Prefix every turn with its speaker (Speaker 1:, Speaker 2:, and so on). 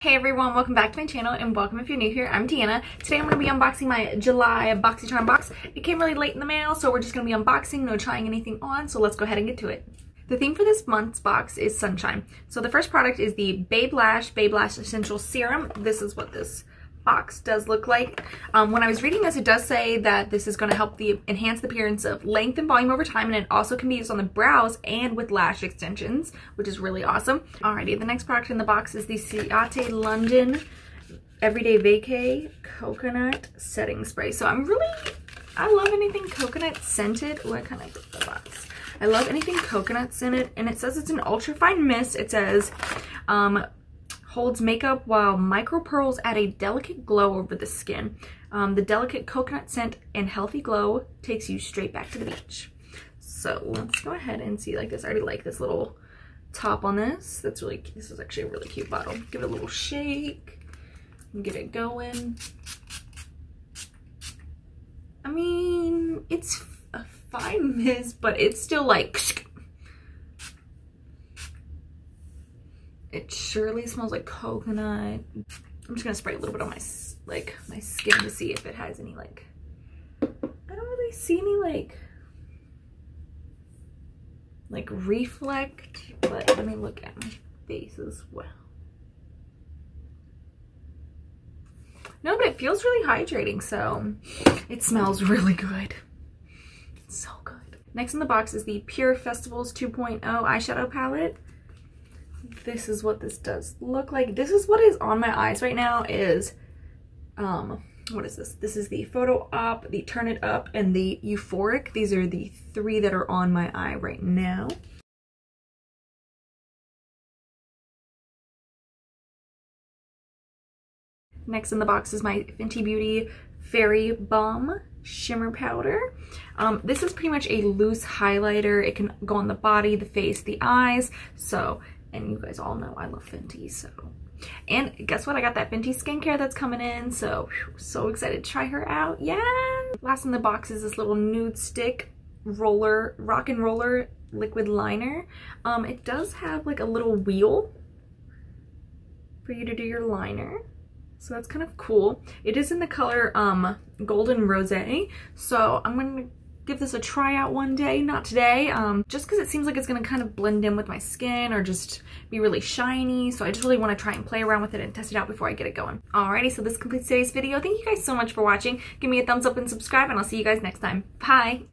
Speaker 1: Hey everyone, welcome back to my channel and welcome if you're new here. I'm Deanna. Today I'm going to be unboxing my July BoxyCharm box. It came really late in the mail, so we're just going to be unboxing, no trying anything on, so let's go ahead and get to it. The theme for this month's box is sunshine. So the first product is the Lash Essential Serum. This is what this box does look like. When I was reading this, it does say that this is going to help enhance the appearance of length and volume over time, and it also can be used on the brows and with lash extensions, which is really awesome. Alrighty, the next product in the box is the Ciate London Everyday Vacay Coconut Setting Spray. So I love anything coconut scented. Oh, I kind of put the box. I love anything coconut scented, and it says it's an ultra fine mist. It says holds makeup while micro pearls add a delicate glow over the skin. The delicate coconut scent and healthy glow takes you straight back to the beach. So let's go ahead and see like this. I already like this little top on this. This is actually a really cute bottle. Give it a little shake and get it going. I mean, it's a fine mist, but it's still like, it surely smells like coconut. I'm just gonna spray a little bit on my skin to see if it has any I don't really see any reflect, but let me look at my face as well. No, but it feels really hydrating, so it smells really good. It's so good. Next in the box is the Pure Festivals 2.0 eyeshadow palette. This is what this does look like. This is what is on my eyes right now is, what is this? This is the Photo Op, the Turn It Up, and the Euphoric. These are the three that are on my eye right now. Next in the box is my Fenty Beauty Fairy Balm Shimmer Powder. This is pretty much a loose highlighter. It can go on the body, the face, the eyes. And you guys all know I love Fenty, so. And guess what? I got that Fenty skincare that's coming in, so so excited to try her out. Yeah! Last in the box is this little nude stick rock and roller liquid liner. It does have like a little wheel for you to do your liner, so that's kind of cool. It is in the color Golden Rosé, so I'm gonna give this a try out one day, not today, just because it seems like it's gonna kind of blend in with my skin or just be really shiny. So I just really want to try and play around with it and test it out before I get it going. Alrighty, so this completes today's video. Thank you guys so much for watching. Give me a thumbs up and subscribe, and I'll see you guys next time. Bye!